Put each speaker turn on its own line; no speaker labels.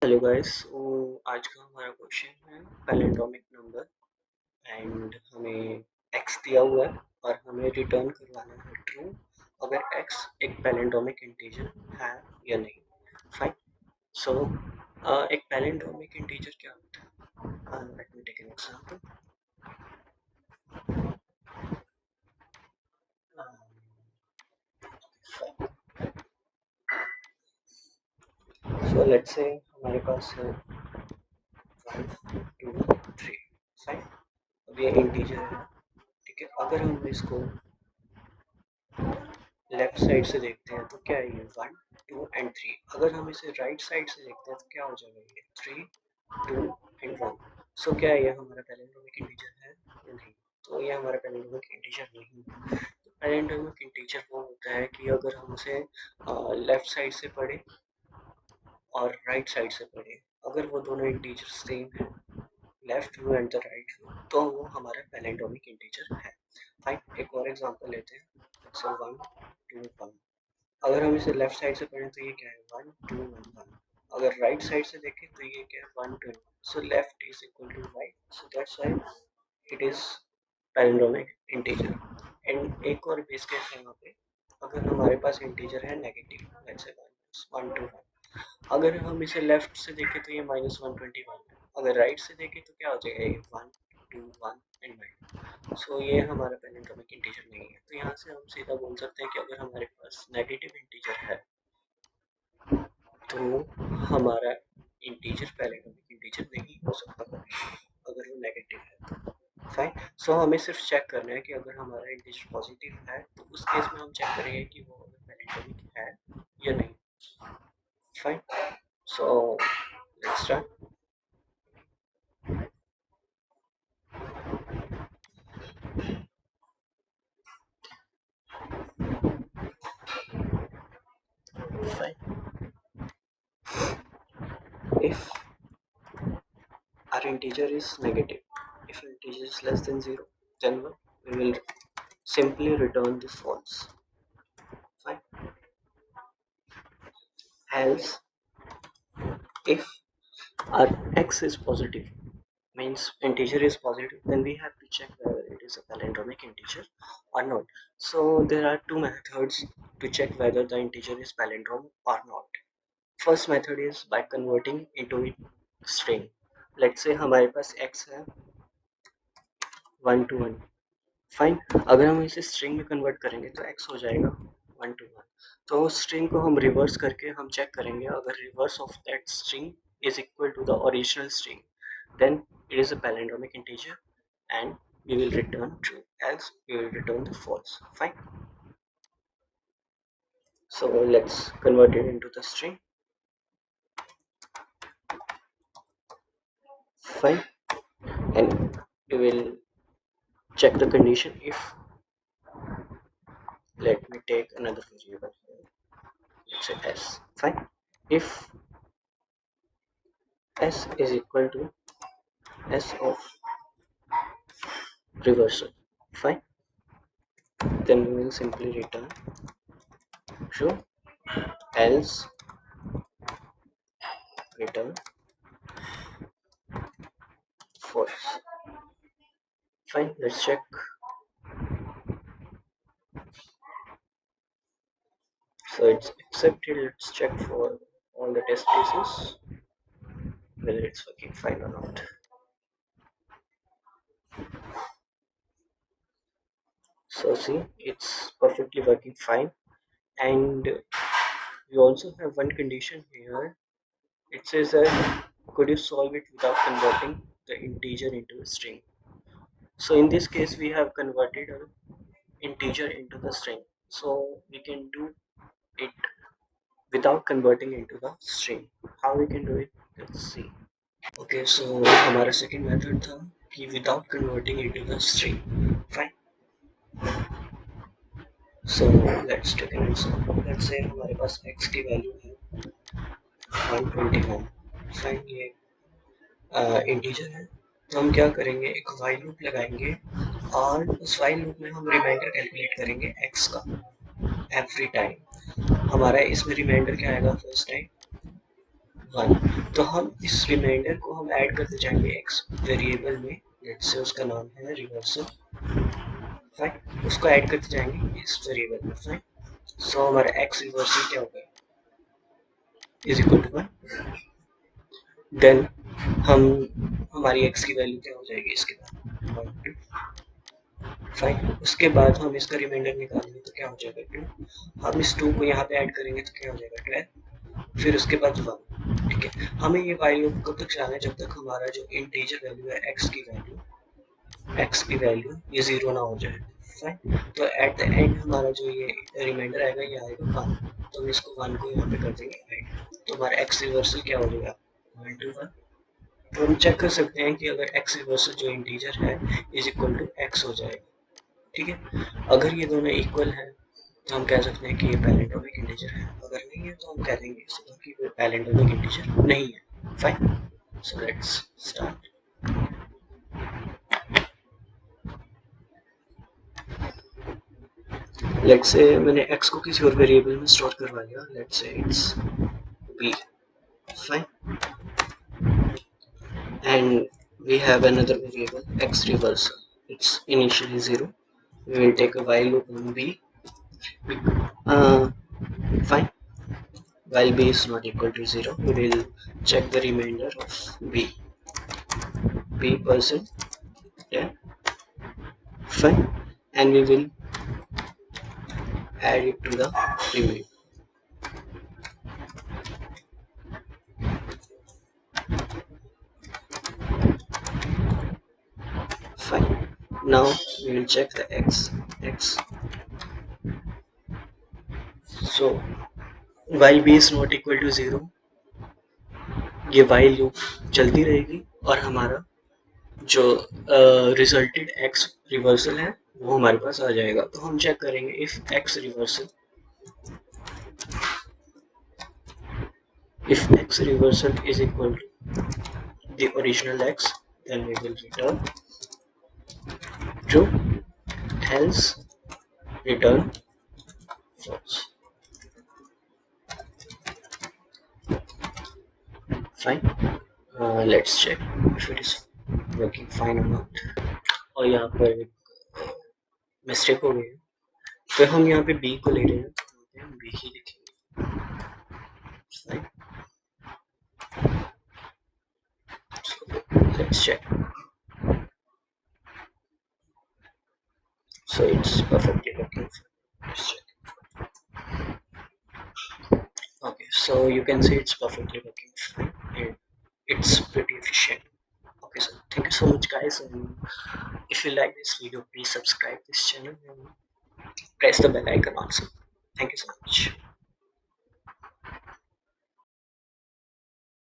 Hello guys. आज का हमारा क्वेश्चन है पैलिंड्रोमिक नंबर एंड हमें x दिया हुआ है और हमें रिटर्न करवाना है ट्रू अगर x एक पैलिंड्रोमिक इंटीजर है या नहीं। फाइन। सो एक पैलिंड्रोमिक इंटीजर क्या होता है? Let me take an example. So let's say हमारे पास है 1 2 3। फाइन। अब ये इंटीजर है, ठीक है। अगर हम इसको लेफ्ट साइड से देखते हैं तो क्या है ये 1 2 एंड 3। अगर हम इसे राइट साइड से देखते हैं तो क्या हो जाएगा ये 3 2 एंड 1। सो क्या है ये हमारा पैलिंड्रोमिक इंटीजर है या नहीं? तो ये हमारा पैलिंड्रोमिक इंटीजर नहीं है। तो पैलिंड्रोमिक इंटीजर वो होता है कि अगर हम उसे लेफ्ट साइड से पढ़े और राइट साइड से पढ़े, अगर वो दोनों इंटीजर सेम है, left view and the right view, तो वो हमारा पैलिंड्रोमिक इंटीजर है। फाइन। एक और एग्जांपल लेते हैं। सो 1 2 1। अगर हम इसे लेफ्ट साइड से पढ़ें तो ये क्या है 1 2 1 1। अगर राइट साइड से देखें तो ये क्या है 1 2। So left is equal to right, so that's why it is palindromic integer. And एक और बेस केस है यहाँ पे। अगर हमारे पास इंटीजर है नेगेटिव, लेट्स से 1 2 1। अगर हम इसे लेफ्ट से देखें तो ये -121 है। अगर राइट से देखें तो क्या हो जाएगा ये 1 2 1 एंड 9। सो ये हमारा पैलिंड्रोमिक इंटीजर नहीं है। तो यहाँ से हम सीधा बोल सकते हैं कि अगर हमारे पास नेगेटिव इंटीजर है तो हमारा इंटीजर पैलिंड्रोमिक इंटीजर नहीं हो सकता अगर वो नेगेटिव है तो। फाइन। सो हमें सिर्फ चेक करना है कि अगर हमारा इंटीजर पॉजिटिव है तो उस केस में हम चेक करेंगे कि वो पैलिंड्रोमिक है या नहीं। Fine. So let's start. Fine. If our integer is negative, if integer is less than 0, then we will simply return this false. Fine. Else, if our x is positive, means integer is positive, then we have to check whether it is a palindromic integer or not. So there are two methods to check whether the integer is palindrome or not. First method is by converting into a string. Let's say हमारे पास x है 1 to 1। Fine. अगर हम इसे string में convert करेंगे तो x हो जाएगा 1 to 1। तो उस स्ट्रिंग को हम रिवर्स करके हम चेक करेंगे, अगर reverse of that string is equal to the original string, then it is a palindromic integer and we will return true, else we will return the false. Fine. So let's convert it into the string. Fine. And we will check the condition if, let me take another variable here, let's say s. Fine. If s is equal to s of reversal, fine, then we will simply return true, else return false. Fine. Let's check. So it's accepted. Let's check for all the test cases whether it's working fine or not. So see, it's perfectly working fine. And we also have one condition here. It says that could you solve it without converting the integer into a string? So in this case we have converted an integer into the string, so we can do it without converting into the string. How we can do it? Let's see. Okay, so हमारा second method था कि without converting into the string. Fine. So let's take an example. Let's say हमारे पास x की value है 121. Fine. ये integer है, तो हम क्या करेंगे, एक while लूप लगाएंगे और उस while लूप में हम रिमाइंडर कैलकुलेट करेंगे x का एवरी टाइम। हमारा इसमें रिमाइंडर क्या आएगा फर्स्ट टाइम 1। तो हम इस रिमाइंडर को हम ऐड करते जाएंगे एक्स वेरिएबल में, लेट्स से उसका नाम है रिवर्सल, फाइन। उसको ऐड करते जाएंगे इस वेरिएबल में, फाइन। सो हमारा एक्स रिवर्सल क्या होगा, इज इक्वल टू 1। देन हम हमारी एक्स की वैल्यू क्या हो जाएगी इसके बाद 1 2, फाइन। उसके बाद हम इसका रिमाइंडर निकालेंगे तो क्या हो जाएगा 2। हम इस 2 को यहाँ पे ऐड करेंगे तो क्या हो जाएगा 12, फिर उसके बाद 1। ठीक है, हमें ये वाइल लूप कब तक चलाना है, जब तक हमारा जो इंटीजर वैल्यू है एक्स की वैल्यू ये 0 ना हो जाए, फाइन। तो एट द एंड हमारा जो ये रिमाइंडर आएगा ये आएगा 1। तो हम इसको 1 को यहाँ पे कर देंगे ऐड, तो हमारा एक्स रिवर्सल क्या हो जाएगा 1 2 1। तो हम चेक कर सकते हैं कि अगर एक्स रिवर्सल जो इंटीजर है इज इक्वल टू एक्स हो जाएगा। ठीक है, अगर ये दोनों इक्वल हैं तो हम कह सकते हैं कि ये पैलिंड्रोमिक इंटीजर है, अगर नहीं है तो हम कह देंगे कि ये पैलिंड्रोमिक इंटीजर नहीं है, fine. So let's start. Let's say मैंने x को किसी और वेरिएबल में स्टोर करवा लिया, let's say it's b, fine, and we have another variable x reversal, it's initially 0. We will take a while loop on b, fine. While b is not equal to 0, we will check the remainder of b percent 10, fine, and we will add it to the remainder. Fine. Now we will check the x. So while b is not equal to 0, ये while loop चलती रहेगी और हमारा जो resulted x reversal है वो हमारे पास आ जाएगा। तो हम चेक करेंगे if x reversal is equal to the original x, then we will return true, else return false. Fine. Let's check if it is working fine or not. और यहाँ पर मिस्टेक हो गई है, तो हम यहाँ पे b को ले रहे हैं, तो हम b ही लिखेंगे, fine. So let's check. So it's perfectly working. Let's check. Okay, so you can see it's perfectly working fine and it's pretty efficient. Okay, so thank you so much guys, and if you like this video please subscribe this channel and press the bell icon also. Thank you so much.